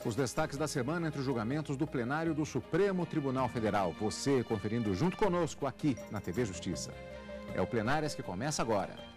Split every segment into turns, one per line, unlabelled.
Os destaques da semana entre os julgamentos do plenário do Supremo Tribunal Federal. Você conferindo junto conosco aqui na TV Justiça. É o Plenárias que começa agora.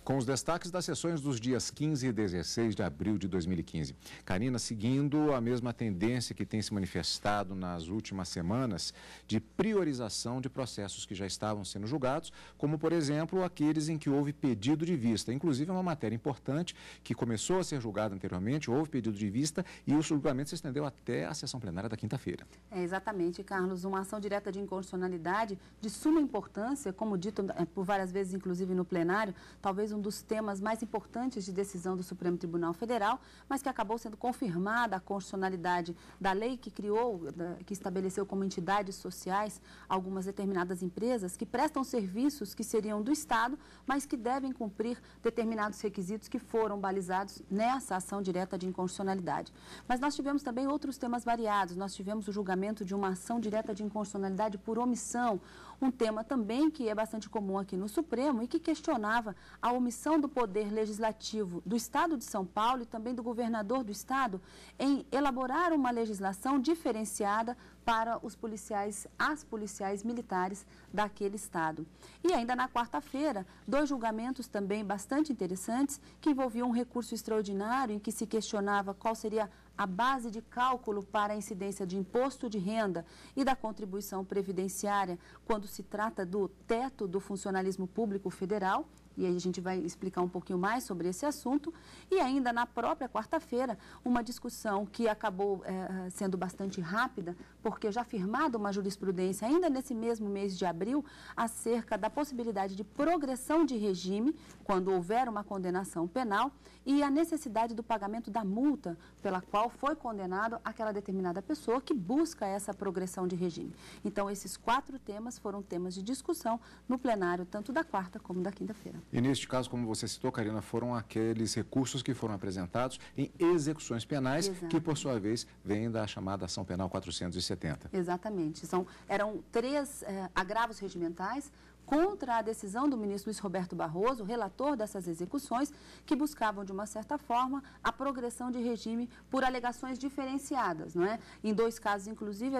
Com os destaques das sessões dos dias 15 e 16 de abril de 2015. Karina, seguindo a mesma tendência que tem se manifestado nas últimas semanas de priorização de processos que já estavam sendo julgados, como, por exemplo, aqueles em que houve pedido de vista. Inclusive, é uma matéria importante que começou a ser julgada anteriormente, houve pedido de vista e o julgamento se estendeu até a sessão plenária da quinta-feira.
É exatamente, Carlos. Uma ação direta de inconstitucionalidade de suma importância, como dito por várias vezes, inclusive no plenário, talvez um dos temas mais importantes de decisão do Supremo Tribunal Federal, mas que acabou sendo confirmada a constitucionalidade da lei que criou, que estabeleceu como entidades sociais algumas determinadas empresas que prestam serviços que seriam do Estado, mas que devem cumprir determinados requisitos que foram balizados nessa ação direta de inconstitucionalidade. Mas nós tivemos também outros temas variados. Nós tivemos o julgamento de uma ação direta de inconstitucionalidade por omissão, um tema também que é bastante comum aqui no Supremo e que questionava a omissão do Poder Legislativo do Estado de São Paulo e também do governador do Estado em elaborar uma legislação diferenciada para os policiais, as policiais militares daquele Estado. E ainda na quarta-feira, dois julgamentos também bastante interessantes que envolviam um recurso extraordinário em que se questionava qual seria a base de cálculo para a incidência de imposto de renda e da contribuição previdenciária quando se trata do teto do funcionalismo público federal. E aí a gente vai explicar um pouquinho mais sobre esse assunto. E ainda na própria quarta-feira, uma discussão que acabou sendo bastante rápida, porque já firmada uma jurisprudência ainda nesse mesmo mês de abril, acerca da possibilidade de progressão de regime, quando houver uma condenação penal, e a necessidade do pagamento da multa pela qual foi condenado aquela determinada pessoa que busca essa progressão de regime. Então, esses 4 temas foram temas de discussão no plenário, tanto da quarta como da quinta-feira.
E neste caso, como você citou, Karina, foram aqueles recursos que foram apresentados em execuções penais, exato, que, por sua vez, vêm da chamada Ação Penal 470.
Exatamente. Eram 3 agravos regimentais contra a decisão do ministro Luiz Roberto Barroso, relator dessas execuções, que buscavam, de uma certa forma, a progressão de regime por alegações diferenciadas, não é? Em 2 casos, inclusive,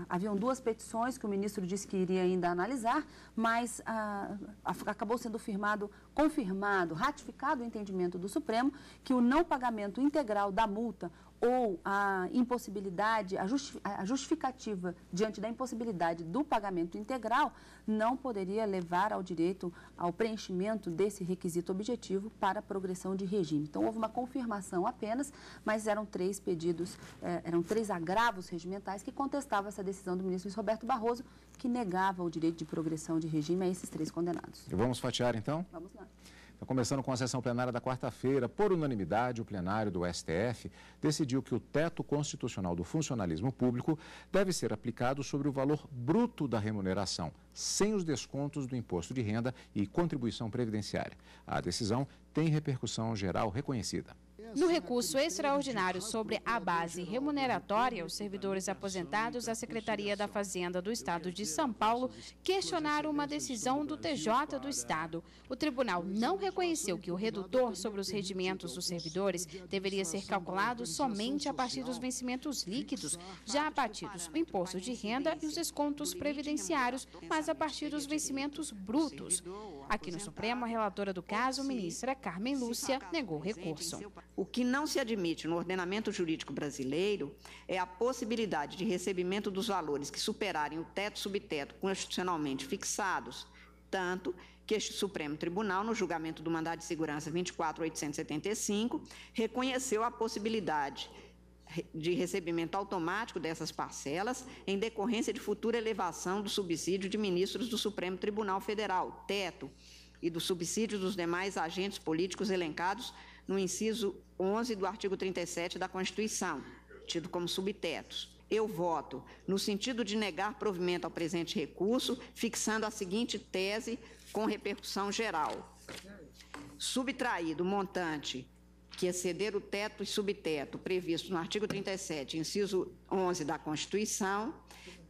haviam 2 petições que o ministro disse que iria ainda analisar, mas acabou sendo confirmado, ratificado o entendimento do Supremo que o não pagamento integral da multa ou a impossibilidade, a justificativa diante da impossibilidade do pagamento integral não poderia levar ao direito ao preenchimento desse requisito objetivo para a progressão de regime. Então, houve uma confirmação apenas, mas eram 3 pedidos, eram 3 agravos regimentais que contestavam essa decisão do ministro Luiz Roberto Barroso, que negava o direito de progressão de regime a esses 3 condenados.
E vamos fatiar, então?
Vamos lá.
Então, começando com a sessão plenária da quarta-feira, por unanimidade, o plenário do STF decidiu que o teto constitucional do funcionalismo público deve ser aplicado sobre o valor bruto da remuneração, sem os descontos do imposto de renda e contribuição previdenciária. A decisão tem repercussão geral reconhecida.
No recurso extraordinário sobre a base remuneratória, os servidores aposentados da Secretaria da Fazenda do Estado de São Paulo questionaram uma decisão do TJ do Estado. O tribunal não reconheceu que o redutor sobre os rendimentos dos servidores deveria ser calculado somente a partir dos vencimentos líquidos, já abatidos o imposto de renda e os descontos previdenciários, mas a partir dos vencimentos brutos. Aqui no Supremo, a relatora do caso, ministra Carmen Lúcia, negou o recurso.
O que não se admite no ordenamento jurídico brasileiro é a possibilidade de recebimento dos valores que superarem o teto subteto constitucionalmente fixados, tanto que este Supremo Tribunal, no julgamento do mandado de segurança 24.875, reconheceu a possibilidade de recebimento automático dessas parcelas em decorrência de futura elevação do subsídio de ministros do Supremo Tribunal Federal, teto, e do subsídio dos demais agentes políticos elencados no inciso 11 do artigo 37 da Constituição, tido como subtetos. Eu voto no sentido de negar provimento ao presente recurso, fixando a seguinte tese com repercussão geral. Subtraído o montante que exceder o teto e subteto previsto no artigo 37, inciso 11 da Constituição,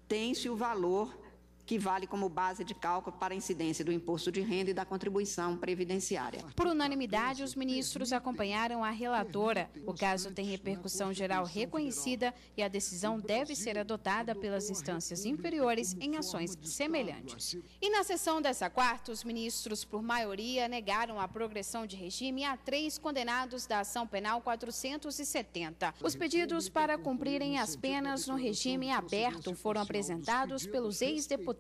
tem-se o valor que vale como base de cálculo para a incidência do imposto de renda e da contribuição previdenciária.
Por unanimidade, os ministros acompanharam a relatora. O caso tem repercussão geral reconhecida e a decisão deve ser adotada pelas instâncias inferiores em ações semelhantes. E na sessão dessa quarta, os ministros, por maioria, negaram a progressão de regime a 3 condenados da ação penal 470. Os pedidos para cumprirem as penas no regime aberto foram apresentados pelos ex-deputados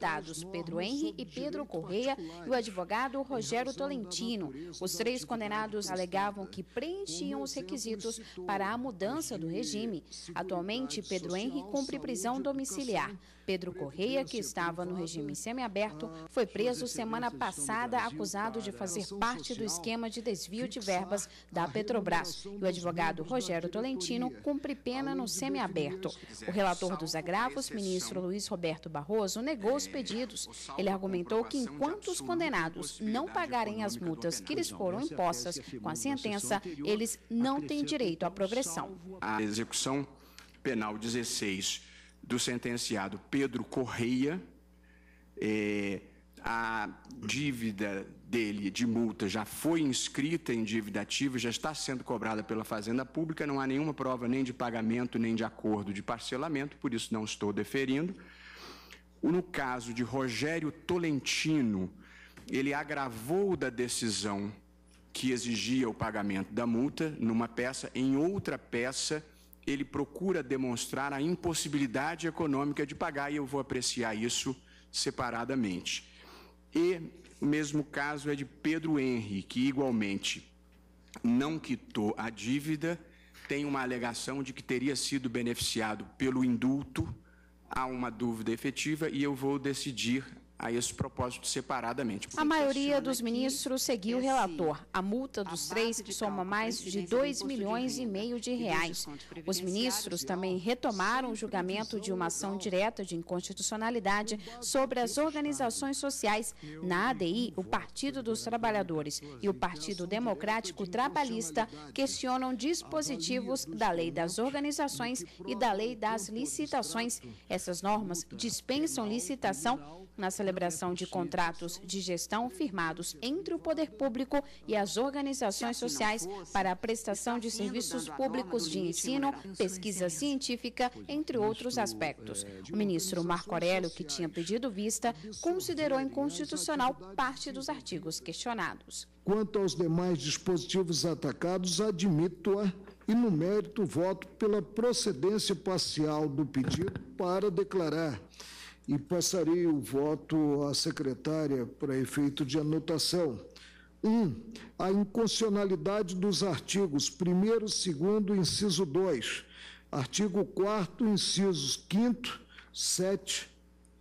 Pedro Henri e Pedro Correia e o advogado Rogério Tolentino. Os 3 condenados alegavam que preenchiam os requisitos para a mudança do regime. Atualmente, Pedro Henri cumpre prisão domiciliar. Pedro Correia, que estava no regime semiaberto, foi preso semana passada acusado de fazer parte do esquema de desvio de verbas da Petrobras. E o advogado Rogério Tolentino cumpre pena no semiaberto. O relator dos agravos, ministro Luiz Roberto Barroso, negou os pedidos. Ele argumentou que enquanto os condenados não pagarem as multas que lhes foram impostas com a sentença, eles não têm direito à progressão.
A execução penal 16 do sentenciado Pedro Correia, a dívida dele de multa já foi inscrita em dívida ativa, já está sendo cobrada pela Fazenda Pública, não há nenhuma prova nem de pagamento, nem de acordo de parcelamento, por isso não estou deferindo. No caso de Rogério Tolentino, ele agravou da decisão que exigia o pagamento da multa numa peça, em outra peça, ele procura demonstrar a impossibilidade econômica de pagar, e eu vou apreciar isso separadamente. E o mesmo caso é de Pedro Henri, que igualmente não quitou a dívida, tem uma alegação de que teria sido beneficiado pelo indulto. Há uma dúvida efetiva e eu vou decidir a esse propósito separadamente.
A maioria dos ministros seguiu o relator. A multa dos 3 soma mais de 2,5 milhões de reais. Os ministros também retomaram o julgamento de uma ação direta de inconstitucionalidade sobre as organizações sociais. Na ADI, o Partido dos Trabalhadores e o Partido Democrático Trabalhista questionam dispositivos da Lei das Organizações e da Lei das Licitações. Essas normas dispensam licitação na celebração de contratos de gestão firmados entre o poder público e as organizações sociais para a prestação de serviços públicos de ensino, pesquisa científica, entre outros aspectos. O ministro Marco Aurélio, que tinha pedido vista, considerou inconstitucional parte dos artigos questionados.
Quanto aos demais dispositivos atacados, admito-a e, no mérito, voto pela procedência parcial do pedido para declarar. E passarei o voto à secretária para efeito de anotação. 1. A inconstitucionalidade dos artigos 1º, 2º, inciso 2, artigo 4º, incisos 5º, 7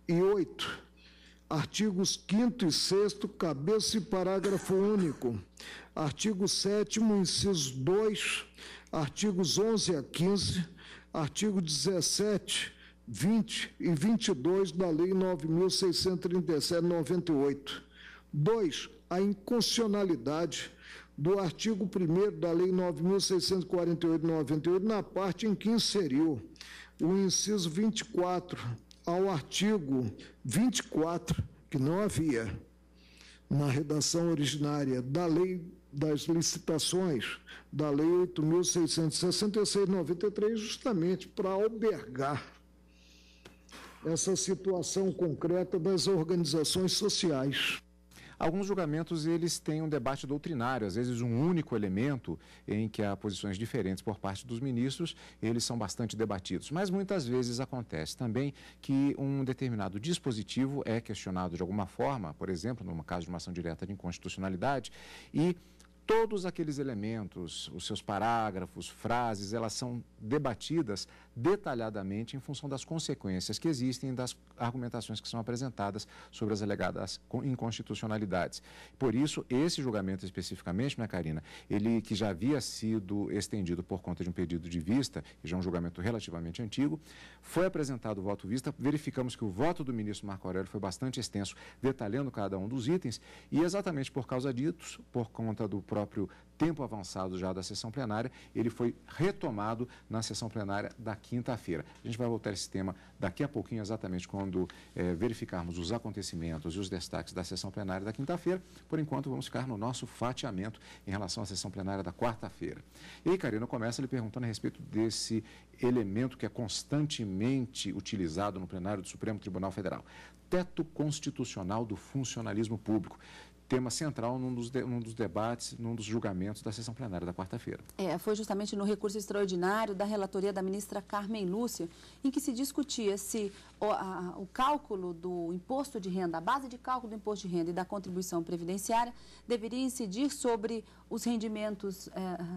e 8, artigos 5º e 6º, cabeça e parágrafo único, artigo 7º, inciso 2, artigos 11 a 15, artigo 17, 20 e 22 da Lei 9.637/98. 2. A inconstitucionalidade do artigo 1º da Lei 9.648/98, na parte em que inseriu o inciso 24 ao artigo 24, que não havia na redação originária da Lei das Licitações, da Lei 8.666/93, justamente para albergar essa situação concreta das organizações sociais.
Alguns julgamentos, eles têm um debate doutrinário, às vezes um único elemento em que há posições diferentes por parte dos ministros, eles são bastante debatidos. Mas muitas vezes acontece também que um determinado dispositivo é questionado de alguma forma, por exemplo, no caso de uma ação direta de inconstitucionalidade, e todos aqueles elementos, os seus parágrafos, frases, elas são debatidas detalhadamente em função das consequências que existem das argumentações que são apresentadas sobre as alegadas inconstitucionalidades. Por isso, esse julgamento especificamente, né, Karina, ele que já havia sido estendido por conta de um pedido de vista, e já é um julgamento relativamente antigo, foi apresentado o voto vista, verificamos que o voto do ministro Marco Aurélio foi bastante extenso, detalhando cada um dos itens, e exatamente por causa disso, por conta do próprio tempo avançado já da sessão plenária, ele foi retomado na sessão plenária da quinta-feira. A gente vai voltar a esse tema daqui a pouquinho, exatamente quando verificarmos os acontecimentos e os destaques da sessão plenária da quinta-feira. Por enquanto, vamos ficar no nosso fatiamento em relação à sessão plenária da quarta-feira. E aí, Karina, começa lhe perguntando a respeito desse elemento que é constantemente utilizado no plenário do Supremo Tribunal Federal. Teto constitucional do funcionalismo público. Tema central num dos debates, num dos julgamentos da sessão plenária da quarta-feira.
Foi justamente no recurso extraordinário da relatoria da ministra Carmen Lúcia, em que se discutia se o cálculo do imposto de renda, a base de cálculo do imposto de renda e da contribuição previdenciária deveria incidir sobre os rendimentos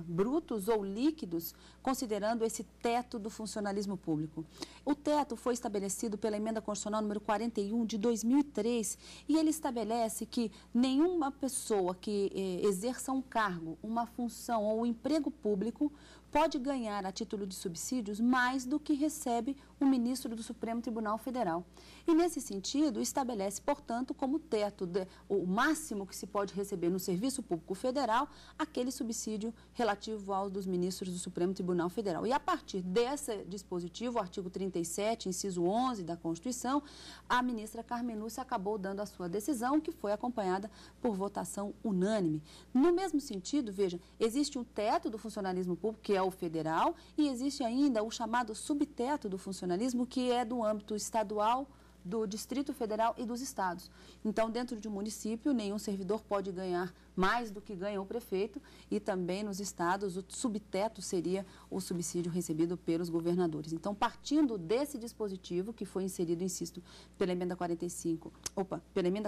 brutos ou líquidos, considerando esse teto do funcionalismo público. O teto foi estabelecido pela emenda constitucional número 41 de 2003 e ele estabelece que nenhuma pessoa que exerça um cargo, uma função ou um emprego público pode ganhar a título de subsídios mais do que recebe o ministro do Supremo Tribunal Federal. E, nesse sentido, estabelece, portanto, como teto o máximo que se pode receber no Serviço Público Federal, aquele subsídio relativo aos dos ministros do Supremo Tribunal Federal. E, a partir desse dispositivo, o artigo 37, inciso 11 da Constituição, a ministra Carmen Lúcia acabou dando a sua decisão, que foi acompanhada por votação unânime. No mesmo sentido, veja, existe um teto do funcionalismo público, que é o federal, e existe ainda o chamado subteto do funcionalismo, que é do âmbito estadual, do Distrito Federal e dos estados. Então, dentro de um município, nenhum servidor pode ganhar mais do que ganha o prefeito, e também nos estados o subteto seria o subsídio recebido pelos governadores. Então, partindo desse dispositivo que foi inserido, insisto, pela emenda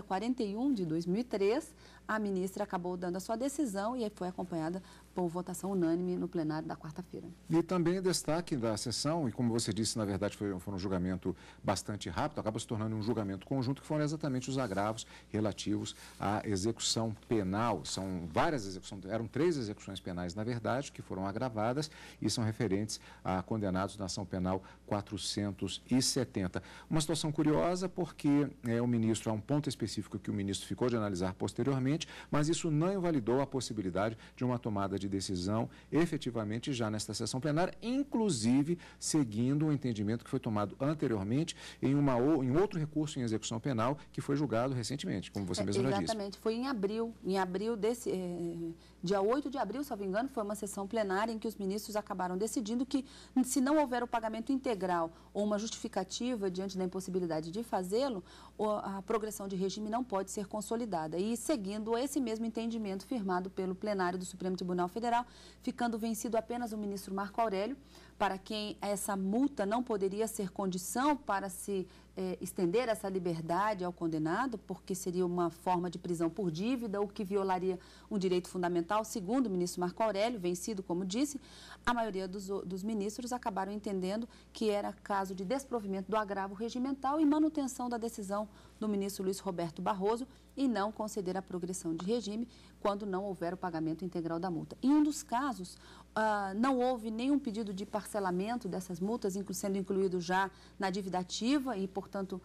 41 de 2003, a ministra acabou dando a sua decisão e foi acompanhada por votação unânime no plenário da quarta-feira.
E também destaque da sessão, e como você disse, na verdade foi um julgamento bastante rápido, acaba se tornando um julgamento conjunto, que foram exatamente os agravos relativos à execução penal. São várias execuções, eram 3 execuções penais, na verdade, que foram agravadas e são referentes a condenados na ação penal 470. Uma situação curiosa porque o ministro, há um ponto específico que o ministro ficou de analisar posteriormente, mas isso não invalidou a possibilidade de uma tomada de decisão efetivamente já nesta sessão plenária, inclusive seguindo o entendimento que foi tomado anteriormente em outro recurso em execução penal que foi julgado recentemente, como você mesmo já disse.
Exatamente, foi em abril desse dia 8 de abril, se não me engano, foi uma sessão plenária em que os ministros acabaram decidindo que, se não houver o pagamento integral ou uma justificativa diante da impossibilidade de fazê-lo, a progressão de regime não pode ser consolidada. E seguindo esse mesmo entendimento firmado pelo plenário do Supremo Tribunal Federal, ficando vencido apenas o ministro Marco Aurélio, para quem essa multa não poderia ser condição para se estender essa liberdade ao condenado, porque seria uma forma de prisão por dívida, o que violaria um direito fundamental, segundo o ministro Marco Aurélio, vencido, como disse, a maioria dos ministros acabaram entendendo que era caso de desprovimento do agravo regimental e manutenção da decisão do ministro Luiz Roberto Barroso e não conceder a progressão de regime quando não houver o pagamento integral da multa. Em um dos casos, não houve nenhum pedido de parcelamento dessas multas, sendo incluído já na dívida ativa e, portanto,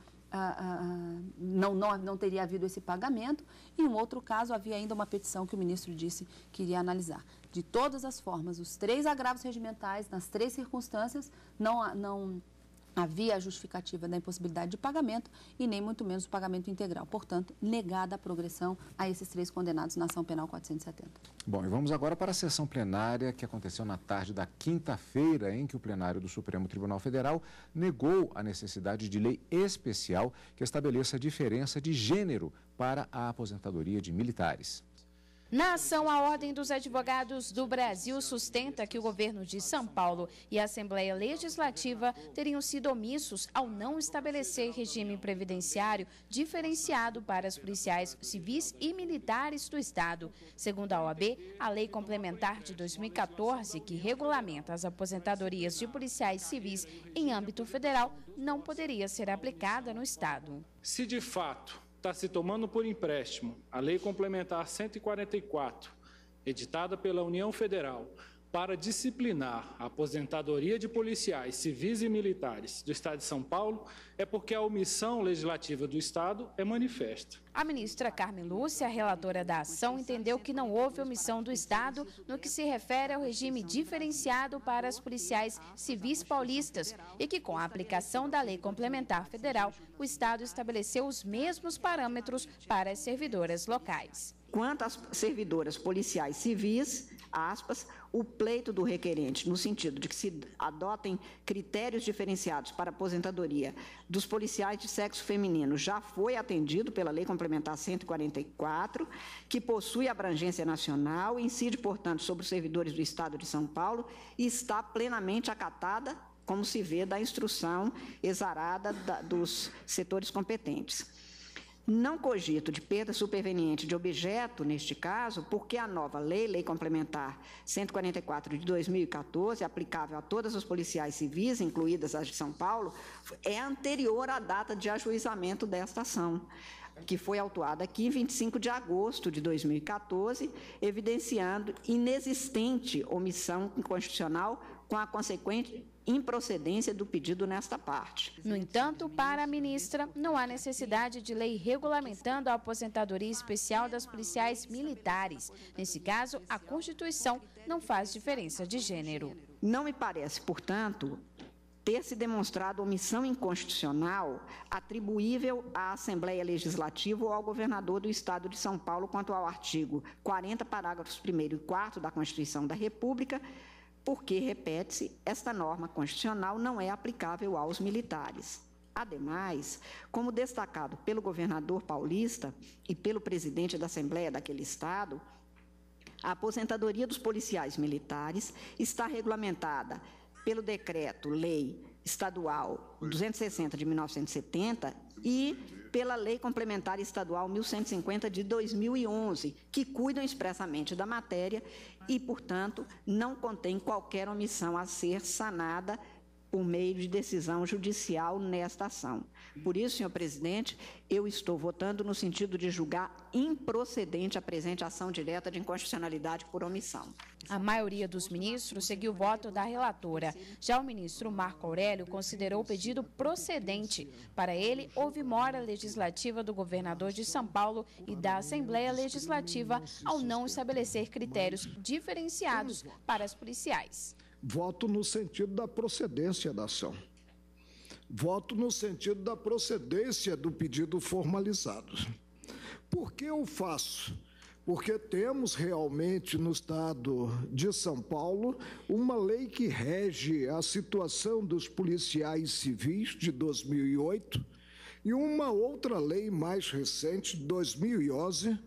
não teria havido esse pagamento. Em um outro caso, havia ainda uma petição que o ministro disse que iria analisar. De todas as formas, os 3 agravos regimentais, nas 3 circunstâncias, não havia a justificativa da impossibilidade de pagamento e nem muito menos o pagamento integral. Portanto, negada a progressão a esses 3 condenados na ação penal 470.
Bom, e vamos agora para a sessão plenária que aconteceu na tarde da quinta-feira, em que o plenário do Supremo Tribunal Federal negou a necessidade de lei especial que estabeleça a diferença de gênero para a aposentadoria de militares.
Na ação, a Ordem dos Advogados do Brasil sustenta que o governo de São Paulo e a Assembleia Legislativa teriam sido omissos ao não estabelecer regime previdenciário diferenciado para os policiais civis e militares do Estado. Segundo a OAB, a Lei Complementar de 2014, que regulamenta as aposentadorias de policiais civis em âmbito federal, não poderia ser aplicada no Estado.
Se de fato está se tomando por empréstimo a Lei Complementar 144, editada pela União Federal, para disciplinar a aposentadoria de policiais civis e militares do Estado de São Paulo é porque a omissão legislativa do Estado é manifesta.
A ministra Carmen Lúcia, relatora da ação, entendeu que não houve omissão do Estado no que se refere ao regime diferenciado para as policiais civis paulistas e que, com a aplicação da Lei Complementar Federal, o Estado estabeleceu os mesmos parâmetros para as servidoras locais.
Quanto às servidoras policiais civis, aspas, o pleito do requerente, no sentido de que se adotem critérios diferenciados para a aposentadoria dos policiais de sexo feminino, já foi atendido pela Lei Complementar 144, que possui abrangência nacional, incide, portanto, sobre os servidores do Estado de São Paulo e está plenamente acatada, como se vê da instrução exarada dos setores competentes. Não cogito de perda superveniente de objeto, neste caso, porque a nova Lei Complementar 144 de 2014, aplicável a todas as policiais civis, incluídas as de São Paulo, é anterior à data de ajuizamento desta ação, que foi autuada aqui em 25 de agosto de 2014, evidenciando inexistente omissão inconstitucional com a consequente improcedência do pedido nesta parte.
No entanto, para a ministra, não há necessidade de lei regulamentando a aposentadoria especial das policiais militares. Nesse caso, a Constituição não faz diferença de gênero.
Não me parece, portanto, ter se demonstrado omissão inconstitucional atribuível à Assembleia Legislativa ou ao governador do Estado de São Paulo quanto ao artigo 40, parágrafos 1º e 4º da Constituição da República, porque, repete-se, esta norma constitucional não é aplicável aos militares. Ademais, como destacado pelo governador paulista e pelo presidente da Assembleia daquele Estado, a aposentadoria dos policiais militares está regulamentada pelo Decreto-Lei Estadual 260 de 1970 e pela Lei Complementar Estadual 1150 de 2011, que cuidam expressamente da matéria e, portanto, não contém qualquer omissão a ser sanada por meio de decisão judicial nesta ação. Por isso, senhor presidente, eu estou votando no sentido de julgar improcedente a presente ação direta de inconstitucionalidade por omissão.
A maioria dos ministros seguiu o voto da relatora. Já o ministro Marco Aurélio considerou o pedido procedente. Para ele, houve mora legislativa do governador de São Paulo e da Assembleia Legislativa ao não estabelecer critérios diferenciados para as policiais.
Voto no sentido da procedência da ação. Voto no sentido da procedência do pedido formalizado. Por que eu faço? Porque temos realmente no Estado de São Paulo uma lei que rege a situação dos policiais civis de 2008 e uma outra lei mais recente, de 2011,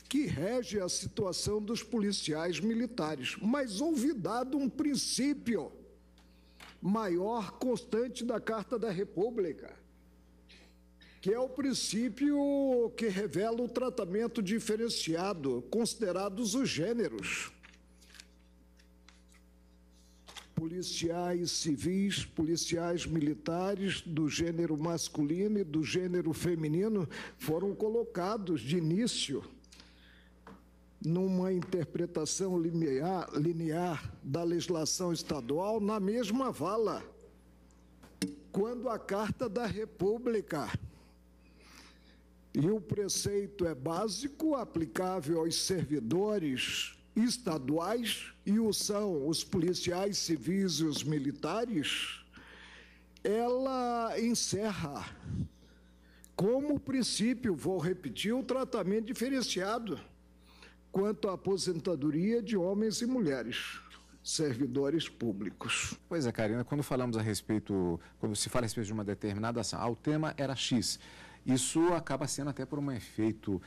que rege a situação dos policiais militares, mas olvidado um princípio maior constante da Carta da República, que é o princípio que revela o tratamento diferenciado, considerados os gêneros. Policiais civis, policiais militares do gênero masculino e do gênero feminino foram colocados de início numa interpretação linear da legislação estadual na mesma vala, quando a Carta da República e o preceito é básico, aplicável aos servidores estaduais, e o são os policiais civis e os militares, ela encerra como princípio, vou repetir, o tratamento diferenciado quanto à aposentadoria de homens e mulheres, servidores públicos.
Pois é, Karina, quando se fala a respeito de uma determinada ação, o tema era X. Isso acaba sendo até por um efeito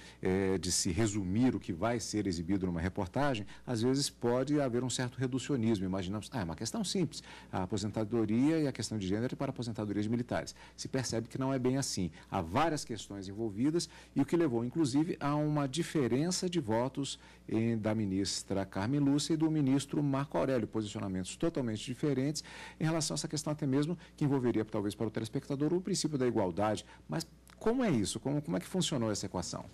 de se resumir o que vai ser exibido numa reportagem, às vezes pode haver um certo reducionismo. Imaginamos, é uma questão simples, a aposentadoria e a questão de gênero para aposentadorias militares. Se percebe que não é bem assim. Há várias questões envolvidas e o que levou, inclusive, a uma diferença de votos da ministra Carmen Lúcia e do ministro Marco Aurélio, posicionamentos totalmente diferentes em relação a essa questão até mesmo que envolveria, talvez, para o telespectador, o princípio da igualdade, mas Como é isso? Como é que funcionou essa equação?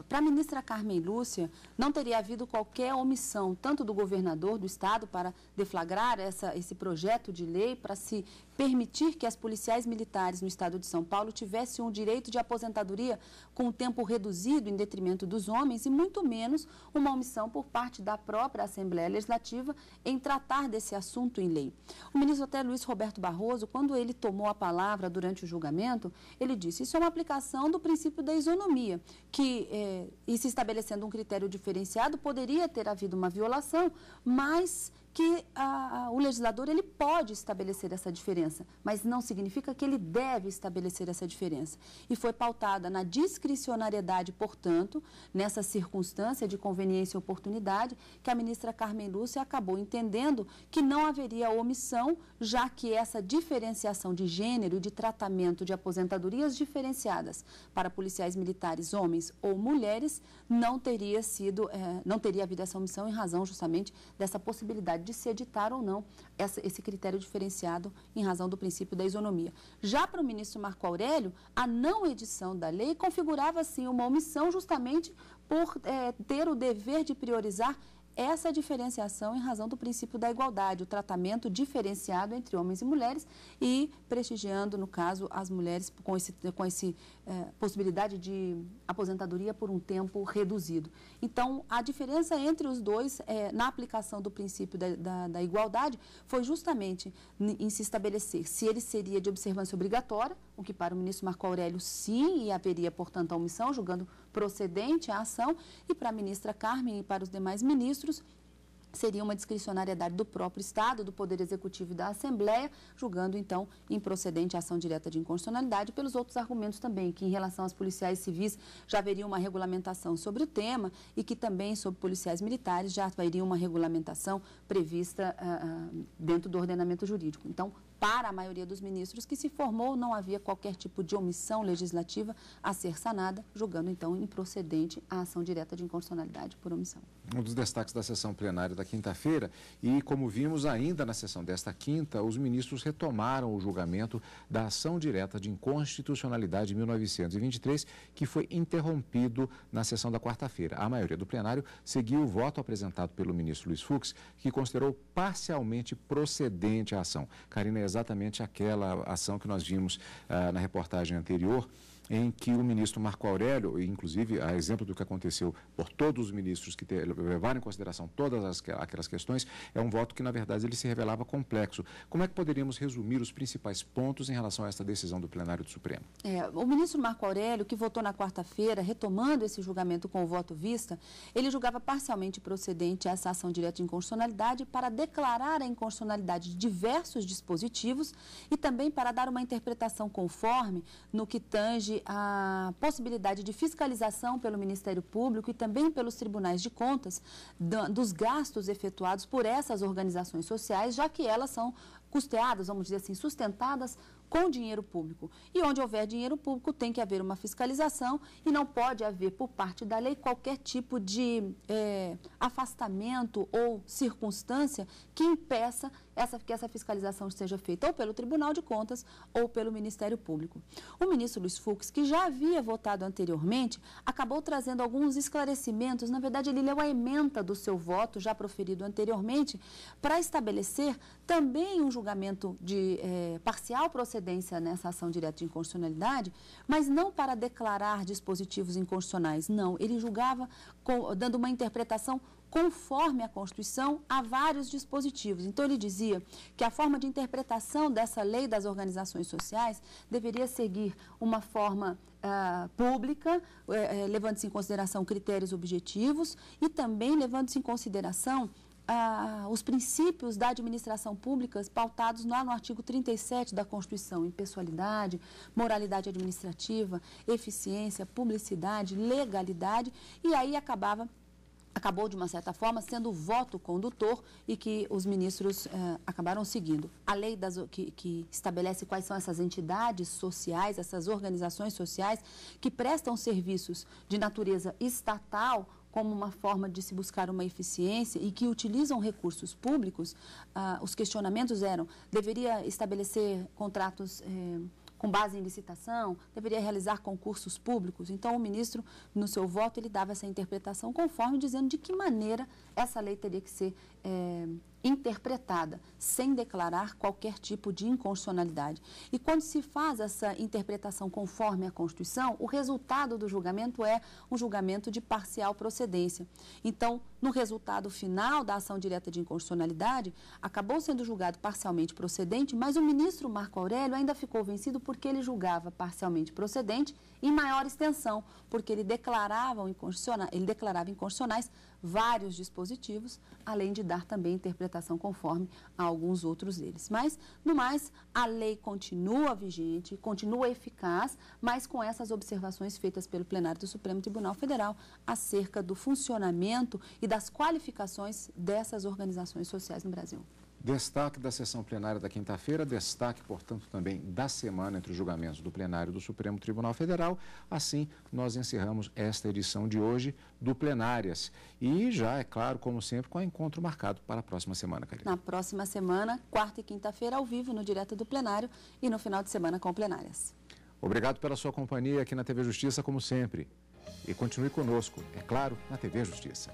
Para a ministra Carmen Lúcia, não teria havido qualquer omissão, tanto do governador do estado para deflagrar esse projeto de lei, para se permitir que as policiais militares no estado de São Paulo tivessem um direito de aposentadoria com um tempo reduzido em detrimento dos homens, e muito menos uma omissão por parte da própria Assembleia Legislativa em tratar desse assunto em lei. O ministro até Luiz Roberto Barroso, quando ele tomou a palavra durante o julgamento, ele disse: isso é uma aplicação do princípio da isonomia, que, e se estabelecendo um critério diferenciado, poderia ter havido uma violação, mas que o legislador ele pode estabelecer essa diferença, mas não significa que ele deve estabelecer essa diferença. E foi pautada na discricionariedade, portanto, nessa circunstância de conveniência e oportunidade, que a ministra Carmen Lúcia acabou entendendo que não haveria omissão, já que essa diferenciação de gênero e de tratamento de aposentadorias diferenciadas para policiais militares, homens ou mulheres, não teria havido essa omissão em razão justamente dessa possibilidade de se editar ou não esse critério diferenciado em razão do princípio da isonomia. Já para o ministro Marco Aurélio, a não edição da lei configurava, sim, uma omissão justamente por ter o dever de priorizar essa diferenciação em razão do princípio da igualdade, o tratamento diferenciado entre homens e mulheres e prestigiando, no caso, as mulheres com essa possibilidade de aposentadoria por um tempo reduzido. Então, a diferença entre os dois na aplicação do princípio da igualdade foi justamente em se estabelecer se ele seria de observância obrigatória, o que para o ministro Marco Aurélio sim, e haveria, portanto, a omissão, julgando procedente a ação, e para a ministra Carmen e para os demais ministros, seria uma discricionariedade do próprio Estado, do Poder Executivo e da Assembleia, julgando, então, improcedente a ação direta de inconstitucionalidade, pelos outros argumentos também, que em relação aos policiais civis já haveria uma regulamentação sobre o tema e que também sobre policiais militares já haveria uma regulamentação prevista dentro do ordenamento jurídico. Então, para a maioria dos ministros que se formou, não havia qualquer tipo de omissão legislativa a ser sanada, julgando, então, improcedente a ação direta de inconstitucionalidade por omissão.
Um dos destaques da sessão plenária da quinta-feira, e como vimos ainda na sessão desta quinta, os ministros retomaram o julgamento da ação direta de inconstitucionalidade 1923, que foi interrompido na sessão da quarta-feira. A maioria do plenário seguiu o voto apresentado pelo ministro Luiz Fux, que considerou parcialmente procedente a ação. Karina, é exatamente aquela ação que nós vimos na reportagem anterior, em que o ministro Marco Aurélio, inclusive a exemplo do que aconteceu por todos os ministros que levaram em consideração todas aquelas questões, é um voto que, na verdade, ele se revelava complexo. Como é que poderíamos resumir os principais pontos em relação a esta decisão do plenário do Supremo?
O ministro Marco Aurélio, que votou na quarta-feira, retomando esse julgamento com o voto vista, ele julgava parcialmente procedente essa ação direta de inconstitucionalidade para declarar a inconstitucionalidade de diversos dispositivos e também para dar uma interpretação conforme no que tange a possibilidade de fiscalização pelo Ministério Público e também pelos tribunais de contas dos gastos efetuados por essas organizações sociais, já que elas são custeadas, vamos dizer assim, sustentadas com dinheiro público. E onde houver dinheiro público tem que haver uma fiscalização e não pode haver, por parte da lei, qualquer tipo de afastamento ou circunstância que impeça que essa fiscalização seja feita ou pelo Tribunal de Contas ou pelo Ministério Público. O ministro Luiz Fux, que já havia votado anteriormente, acabou trazendo alguns esclarecimentos. Na verdade, ele leu a ementa do seu voto, já proferido anteriormente, para estabelecer também um julgamento de parcial procedência nessa ação direta de inconstitucionalidade, mas não para declarar dispositivos inconstitucionais, não. Ele julgava dando uma interpretação conforme a Constituição a vários dispositivos. Então, ele dizia que a forma de interpretação dessa lei das organizações sociais deveria seguir uma forma pública, levando-se em consideração critérios objetivos e também levando-se em consideração os princípios da administração pública pautados lá no artigo 37 da Constituição, impessoalidade, moralidade administrativa, eficiência, publicidade, legalidade, e aí acabou, de uma certa forma, sendo o voto condutor e que os ministros acabaram seguindo. A lei que estabelece quais são essas entidades sociais, essas organizações sociais que prestam serviços de natureza estatal como uma forma de se buscar uma eficiência e que utilizam recursos públicos, os questionamentos eram, deveria estabelecer contratos com base em licitação, deveria realizar concursos públicos. Então, o ministro, no seu voto, ele dava essa interpretação conforme, dizendo de que maneira essa lei teria que ser interpretada, sem declarar qualquer tipo de inconstitucionalidade. E quando se faz essa interpretação conforme a Constituição, o resultado do julgamento é um julgamento de parcial procedência. Então, no resultado final da ação direta de inconstitucionalidade, acabou sendo julgado parcialmente procedente, mas o ministro Marco Aurélio ainda ficou vencido porque ele julgava parcialmente procedente em maior extensão, porque ele declarava inconstitucionais vários dispositivos, além de dar também interpretação conforme a alguns outros deles. Mas, no mais, a lei continua vigente, continua eficaz, mas com essas observações feitas pelo plenário do Supremo Tribunal Federal acerca do funcionamento e das qualificações dessas organizações sociais no Brasil.
Destaque da sessão plenária da quinta-feira, destaque, portanto, também da semana entre os julgamentos do plenário do Supremo Tribunal Federal. Assim, nós encerramos esta edição de hoje do Plenárias. E já, é claro, como sempre, com o encontro marcado para a próxima semana, Karina.
Na próxima semana, quarta e quinta-feira, ao vivo, no Direto do Plenário, e no final de semana com Plenárias.
Obrigado pela sua companhia aqui na TV Justiça, como sempre. E continue conosco, é claro, na TV Justiça.